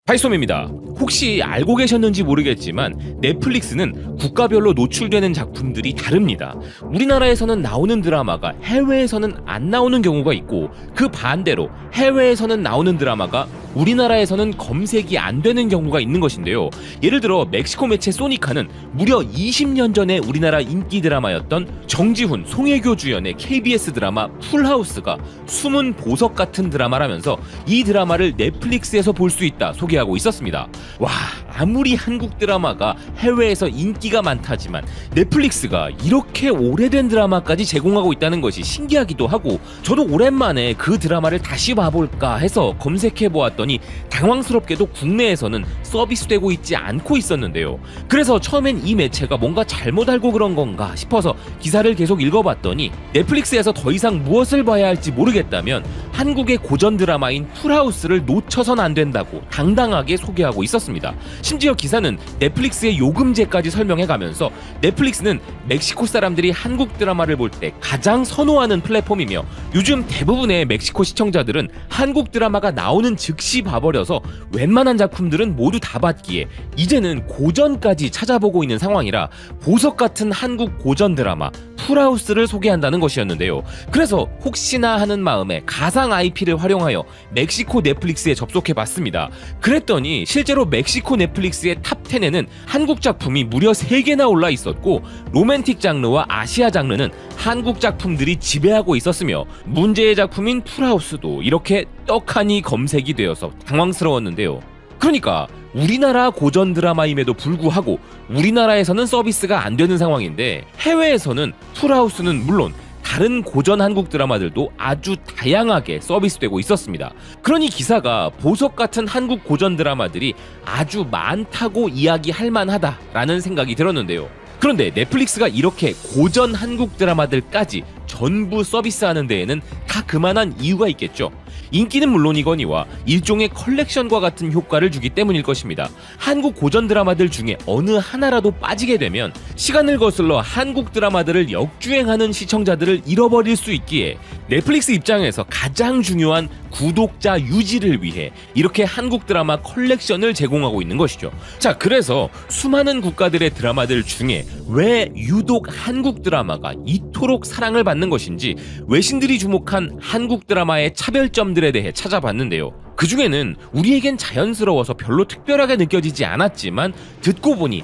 하이솜입니다. 혹시 알고 계셨는지 모르겠지만 넷플릭스는 국가별로 노출되는 작품들이 다릅니다. 우리나라에서는 나오는 드라마가 해외에서는 안 나오는 경우가 있고, 그 반대로 해외에서는 나오는 드라마가 우리나라에서는 검색이 안 되는 경우가 있는 것인데요. 예를 들어 멕시코 매체 소니카는 무려 20년 전에 우리나라 인기 드라마였던 정지훈, 송혜교 주연의 KBS 드라마 풀하우스가 숨은 보석 같은 드라마라면서 이 드라마를 넷플릭스에서 볼 수 있다 소개하고 있었습니다. 와, 아무리 한국 드라마가 해외에서 인기가 많다지만 넷플릭스가 이렇게 오래된 드라마까지 제공하고 있다는 것이 신기하기도 하고, 저도 오랜만에 그 드라마를 다시 봐볼까 해서 검색해보았더니 당황스럽게도 국내에서는 서비스되고 있지 않고 있었는데요. 그래서 처음엔 이 매체가 뭔가 잘못 알고 그런 건가 싶어서 기사를 계속 읽어봤더니 넷플릭스에서 더 이상 무엇을 봐야 할지 모르겠다면 한국의 고전 드라마인 풀하우스를 놓쳐선 안 된다고 당당하게 소개하고 있었습니다. 심지어 기사는 넷플릭스의 요금제까지 설명해가면서 넷플릭스는 멕시코 사람들이 한국 드라마를 볼 때 가장 선호하는 플랫폼이며, 요즘 대부분의 멕시코 시청자들은 한국 드라마가 나오는 즉시 봐버려서 웬만한 작품들은 모두 다 봤기에 이제는 고전까지 찾아보고 있는 상황이라 보석 같은 한국 고전 드라마 풀하우스를 소개한다는 것이었는데요. 그래서 혹시나 하는 마음에 가상 IP를 활용하여 멕시코 넷플릭스에 접속해봤습니다. 그랬더니 실제로 멕시코 넷플릭스의 탑10에는 한국 작품이 무려 3개나 올라 있었고, 로맨틱 장르와 아시아 장르는 한국 작품들이 지배하고 있었으며, 문제의 작품인 풀하우스도 이렇게 떡하니 검색이 되어서 당황스러웠는데요. 그러니까 우리나라 고전 드라마임에도 불구하고 우리나라에서는 서비스가 안 되는 상황인데, 해외에서는 풀하우스는 물론 다른 고전 한국 드라마들도 아주 다양하게 서비스되고 있었습니다. 그러니 기사가 보석 같은 한국 고전 드라마들이 아주 많다고 이야기할 만하다라는 생각이 들었는데요. 그런데 넷플릭스가 이렇게 고전 한국 드라마들까지 전부 서비스하는 데에는 다 그만한 이유가 있겠죠. 인기는 물론이거니와 일종의 컬렉션과 같은 효과를 주기 때문일 것입니다. 한국 고전 드라마들 중에 어느 하나라도 빠지게 되면 시간을 거슬러 한국 드라마들을 역주행하는 시청자들을 잃어버릴 수 있기에 넷플릭스 입장에서 가장 중요한 구독자 유지를 위해 이렇게 한국 드라마 컬렉션을 제공하고 있는 것이죠. 자, 그래서 수많은 국가들의 드라마들 중에 왜 유독 한국 드라마가 이토록 사랑을 받는 것인지 외신들이 주목한 한국 드라마의 차별점들에 대해 찾아봤는데요. 그 중에는 우리에겐 자연스러워서 별로 특별하게 느껴지지 않았지만 듣고 보니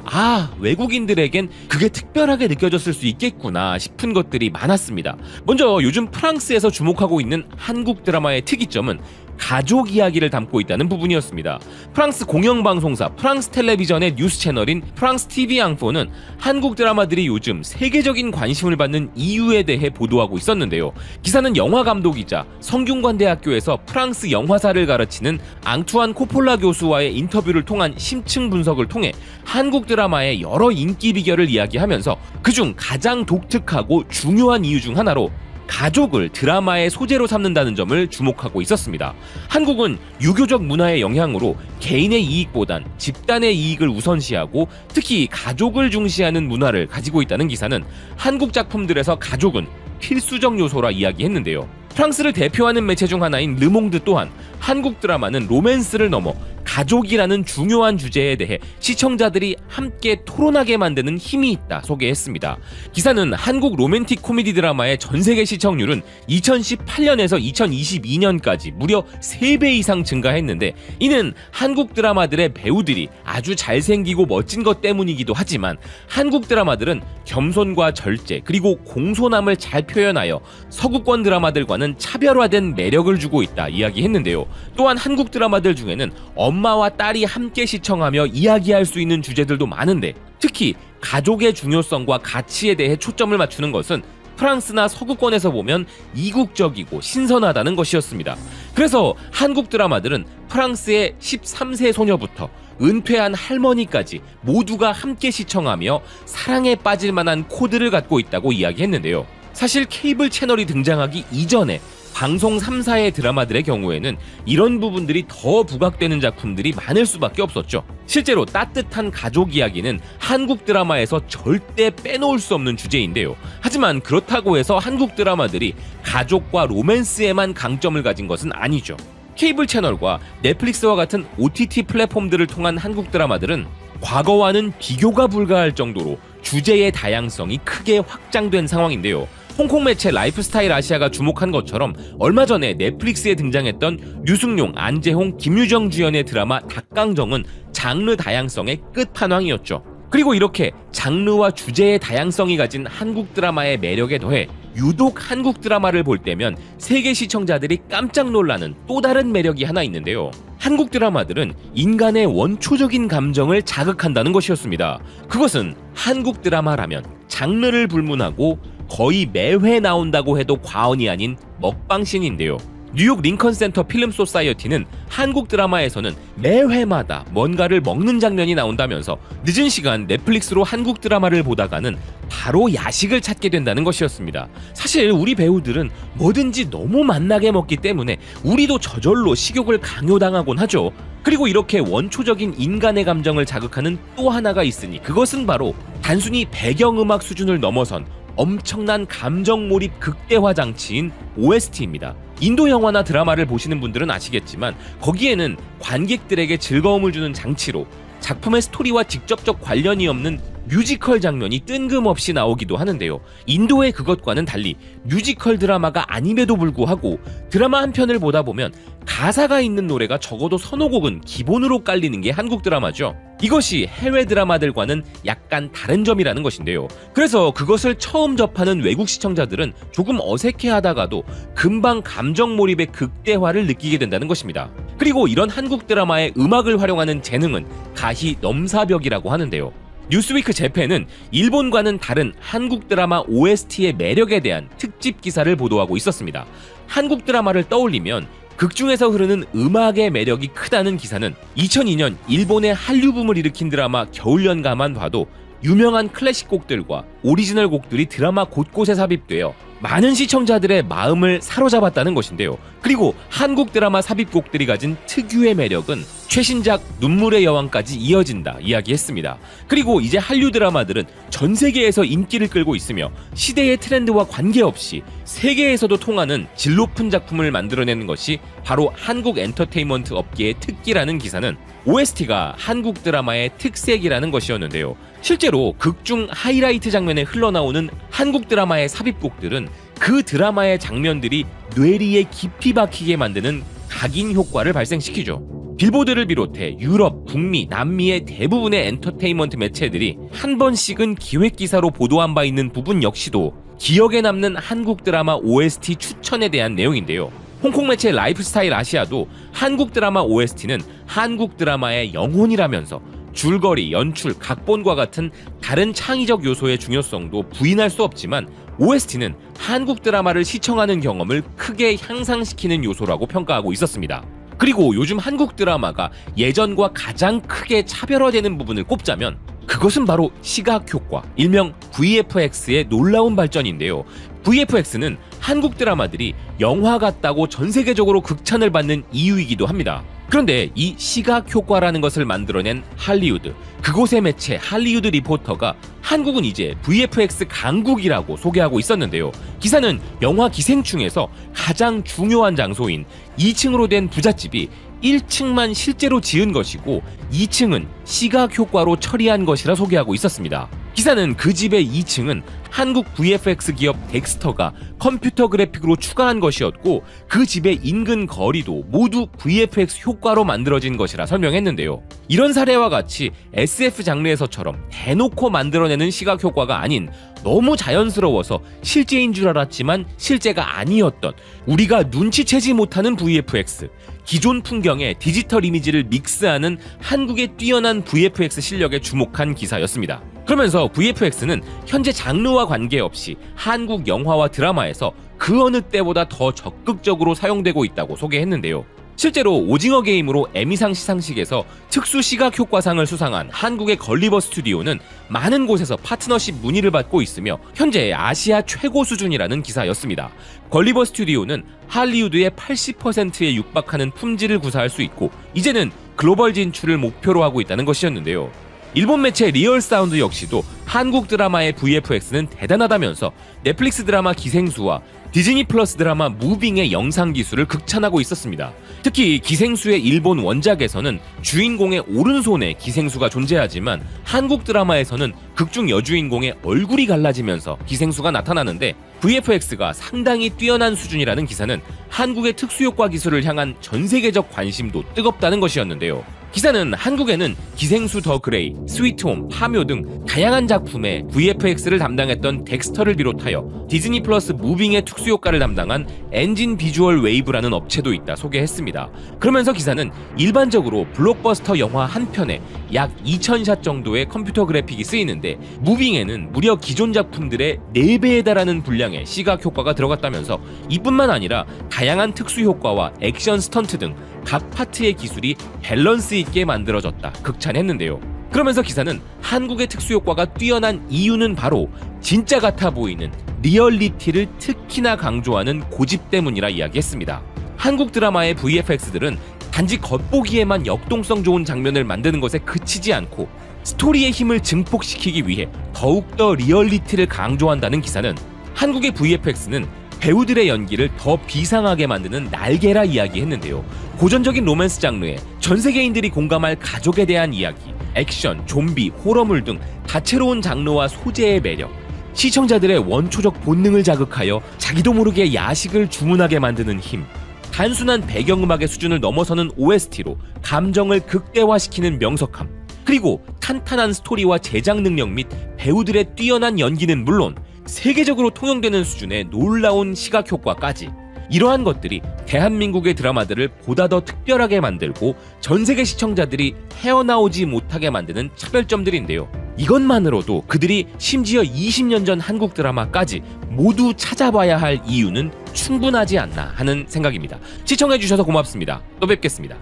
외국인들에겐 그게 특별하게 느껴졌을 수 있겠구나 싶은 것들이 많았습니다. 먼저 요즘 프랑스에서 주목하고 있는 한국 드라마의 특이점은 가족 이야기를 담고 있다는 부분이었습니다. 프랑스 공영방송사 프랑스 텔레비전의 뉴스 채널인 프랑스 TV 앙포는 한국 드라마들이 요즘 세계적인 관심을 받는 이유에 대해 보도하고 있었는데요. 기사는 영화 감독이자 성균관대학교에서 프랑스 영화사를 가르치는 앙투안 코폴라 교수와의 인터뷰를 통한 심층 분석을 통해 한국 드라마의 여러 인기 비결을 이야기하면서 그중 가장 독특하고 중요한 이유 중 하나로 가족을 드라마의 소재로 삼는다는 점을 주목하고 있었습니다. 한국은 유교적 문화의 영향으로 개인의 이익보단 집단의 이익을 우선시하고 특히 가족을 중시하는 문화를 가지고 있다는 기사는 한국 작품들에서 가족은 필수적 요소라 이야기했는데요. 프랑스를 대표하는 매체 중 하나인 르몽드 또한 한국 드라마는 로맨스를 넘어 가족이라는 중요한 주제에 대해 시청자들이 함께 토론하게 만드는 힘이 있다 소개했습니다. 기사는 한국 로맨틱 코미디 드라마의 전세계 시청률은 2018년에서 2022년까지 무려 3배 이상 증가했는데, 이는 한국 드라마들의 배우들이 아주 잘생기고 멋진 것 때문이기도 하지만 한국 드라마들은 겸손과 절제 그리고 공손함을 잘 표현하여 서구권 드라마들과는 차별화된 매력을 주고 있다 이야기했는데요. 또한 한국 드라마들 중에는 엄마와 딸이 함께 시청하며 이야기할 수 있는 주제들도 많은데, 특히 가족의 중요성과 가치에 대해 초점을 맞추는 것은 프랑스나 서구권에서 보면 이국적이고 신선하다는 것이었습니다. 그래서 한국 드라마들은 프랑스의 13세 소녀부터 은퇴한 할머니까지 모두가 함께 시청하며 사랑에 빠질 만한 코드를 갖고 있다고 이야기했는데요. 사실 케이블 채널이 등장하기 이전에 방송 3사의 드라마들의 경우에는 이런 부분들이 더 부각되는 작품들이 많을 수밖에 없었죠. 실제로 따뜻한 가족 이야기는 한국 드라마에서 절대 빼놓을 수 없는 주제인데요. 하지만 그렇다고 해서 한국 드라마들이 가족과 로맨스에만 강점을 가진 것은 아니죠. 케이블 채널과 넷플릭스와 같은 OTT 플랫폼들을 통한 한국 드라마들은 과거와는 비교가 불가할 정도로 주제의 다양성이 크게 확장된 상황인데요. 홍콩 매체 라이프스타일 아시아가 주목한 것처럼 얼마 전에 넷플릭스에 등장했던 류승룡, 안재홍, 김유정 주연의 드라마 닭강정은 장르 다양성의 끝판왕이었죠. 그리고 이렇게 장르와 주제의 다양성이 가진 한국 드라마의 매력에 더해 유독 한국 드라마를 볼 때면 세계 시청자들이 깜짝 놀라는 또 다른 매력이 하나 있는데요. 한국 드라마들은 인간의 원초적인 감정을 자극한다는 것이었습니다. 그것은 한국 드라마라면 장르를 불문하고 거의 매회 나온다고 해도 과언이 아닌 먹방씬인데요. 뉴욕 링컨 센터 필름 소사이어티는 한국 드라마에서는 매회마다 뭔가를 먹는 장면이 나온다면서 늦은 시간 넷플릭스로 한국 드라마를 보다가는 바로 야식을 찾게 된다는 것이었습니다. 사실 우리 배우들은 뭐든지 너무 맛나게 먹기 때문에 우리도 저절로 식욕을 강요당하곤 하죠. 그리고 이렇게 원초적인 인간의 감정을 자극하는 또 하나가 있으니 그것은 바로 단순히 배경음악 수준을 넘어선 엄청난 감정 몰입 극대화 장치인 OST입니다. 인도 영화나 드라마를 보시는 분들은 아시겠지만 거기에는 관객들에게 즐거움을 주는 장치로 작품의 스토리와 직접적 관련이 없는 뮤지컬 장면이 뜬금없이 나오기도 하는데요. 인도의 그것과는 달리 뮤지컬 드라마가 아님에도 불구하고 드라마 한 편을 보다 보면 가사가 있는 노래가 적어도 서너 곡은 기본으로 깔리는 게 한국 드라마죠. 이것이 해외 드라마들과는 약간 다른 점이라는 것인데요. 그래서 그것을 처음 접하는 외국 시청자들은 조금 어색해하다가도 금방 감정 몰입의 극대화를 느끼게 된다는 것입니다. 그리고 이런 한국 드라마의 음악을 활용하는 재능은 가히 넘사벽이라고 하는데요. 뉴스위크 재팬은 일본과는 다른 한국 드라마 OST의 매력에 대한 특집 기사를 보도하고 있었습니다. 한국 드라마를 떠올리면 극중에서 흐르는 음악의 매력이 크다는 기사는 2002년 일본의 한류 붐을 일으킨 드라마 겨울연가만 봐도 유명한 클래식 곡들과 오리지널 곡들이 드라마 곳곳에 삽입되어 많은 시청자들의 마음을 사로잡았다는 것인데요. 그리고 한국 드라마 삽입곡들이 가진 특유의 매력은 최신작 눈물의 여왕까지 이어진다 이야기했습니다. 그리고 이제 한류 드라마들은 전 세계에서 인기를 끌고 있으며 시대의 트렌드와 관계없이 세계에서도 통하는 질 높은 작품을 만들어내는 것이 바로 한국 엔터테인먼트 업계의 특기라는 기사는 OST가 한국 드라마의 특색이라는 것이었는데요. 실제로 극중 하이라이트 장면에 흘러나오는 한국 드라마의 삽입곡들은 그 드라마의 장면들이 뇌리에 깊이 박히게 만드는 각인 효과를 발생시키죠. 빌보드를 비롯해 유럽, 북미, 남미의 대부분의 엔터테인먼트 매체들이 한 번씩은 기획기사로 보도한 바 있는 부분 역시도 기억에 남는 한국 드라마 OST 추천에 대한 내용인데요. 홍콩 매체 라이프스타일 아시아도 한국 드라마 OST는 한국 드라마의 영혼이라면서 줄거리, 연출, 각본과 같은 다른 창의적 요소의 중요성도 부인할 수 없지만 OST는 한국 드라마를 시청하는 경험을 크게 향상시키는 요소라고 평가하고 있었습니다. 그리고 요즘 한국 드라마가 예전과 가장 크게 차별화되는 부분을 꼽자면 그것은 바로 시각효과, 일명 VFX의 놀라운 발전인데요. VFX는 한국 드라마들이 영화 같다고 전 세계적으로 극찬을 받는 이유이기도 합니다. 그런데 이 시각효과라는 것을 만들어낸 할리우드, 그곳의 매체 할리우드 리포터가 한국은 이제 VFX 강국이라고 소개하고 있었는데요. 기사는 영화 기생충에서 가장 중요한 장소인 2층으로 된 부잣집이 1층만 실제로 지은 것이고 2층은 시각효과로 처리한 것이라 소개하고 있었습니다. 기사는 그 집의 2층은 한국 VFX 기업 덱스터가 컴퓨터 그래픽으로 추가한 것이었고 그 집의 인근 거리도 모두 VFX 효과로 만들어진 것이라 설명했는데요. 이런 사례와 같이 SF 장르에서처럼 대놓고 만들어내는 시각 효과가 아닌 너무 자연스러워서 실제인 줄 알았지만 실제가 아니었던 우리가 눈치채지 못하는 VFX, 기존 풍경에 디지털 이미지를 믹스하는 한국의 뛰어난 VFX 실력에 주목한 기사였습니다. 그러면서 VFX는 현재 장르와 관계없이 한국 영화와 드라마에서 그 어느 때보다 더 적극적으로 사용되고 있다고 소개했는데요. 실제로 오징어 게임으로 에미상 시상식에서 특수 시각 효과상을 수상한 한국의 걸리버 스튜디오는 많은 곳에서 파트너십 문의를 받고 있으며 현재 아시아 최고 수준이라는 기사였습니다. 걸리버 스튜디오는 할리우드의 80%에 육박하는 품질을 구사할 수 있고 이제는 글로벌 진출을 목표로 하고 있다는 것이었는데요. 일본 매체 리얼사운드 역시도 한국 드라마의 VFX는 대단하다면서 넷플릭스 드라마 기생수와 디즈니 플러스 드라마 무빙의 영상 기술을 극찬하고 있었습니다. 특히 기생수의 일본 원작에서는 주인공의 오른손에 기생수가 존재하지만 한국 드라마에서는 극중 여주인공의 얼굴이 갈라지면서 기생수가 나타나는데 VFX가 상당히 뛰어난 수준이라는 기사는 한국의 특수효과 기술을 향한 전 세계적 관심도 뜨겁다는 것이었는데요. 기사는 한국에는 기생수 더 그레이, 스위트홈, 파묘 등 다양한 작품의 VFX를 담당했던 덱스터를 비롯하여 디즈니 플러스 무빙의 특수효과를 담당한 엔진 비주얼 웨이브라는 업체도 있다 소개했습니다. 그러면서 기사는 일반적으로 블록버스터 영화 한 편에 약 2000샷 정도의 컴퓨터 그래픽이 쓰이는데 무빙에는 무려 기존 작품들의 4배에 달하는 분량의 시각 효과가 들어갔다면서 이뿐만 아니라 다양한 특수효과와 액션 스턴트 등 각 파트의 기술이 밸런스 있게 만들어졌다 극찬했는데요. 그러면서 기사는 한국의 특수효과가 뛰어난 이유는 바로 진짜 같아 보이는 리얼리티를 특히나 강조하는 고집 때문이라 이야기했습니다. 한국 드라마의 VFX들은 단지 겉보기에만 역동성 좋은 장면을 만드는 것에 그치지 않고 스토리의 힘을 증폭시키기 위해 더욱더 리얼리티를 강조한다는 기사는 한국의 VFX는 배우들의 연기를 더 비상하게 만드는 날개라 이야기했는데요. 고전적인 로맨스 장르에 전 세계인들이 공감할 가족에 대한 이야기, 액션, 좀비, 호러물 등 다채로운 장르와 소재의 매력, 시청자들의 원초적 본능을 자극하여 자기도 모르게 야식을 주문하게 만드는 힘, 단순한 배경음악의 수준을 넘어서는 OST로 감정을 극대화시키는 명석함, 그리고 탄탄한 스토리와 제작 능력 및 배우들의 뛰어난 연기는 물론 세계적으로 통용되는 수준의 놀라운 시각 효과까지, 이러한 것들이 대한민국의 드라마들을 보다 더 특별하게 만들고 전 세계 시청자들이 헤어나오지 못하게 만드는 차별점들인데요. 이것만으로도 그들이 심지어 20년 전 한국 드라마까지 모두 찾아봐야 할 이유는 충분하지 않나 하는 생각입니다. 시청해주셔서 고맙습니다. 또 뵙겠습니다.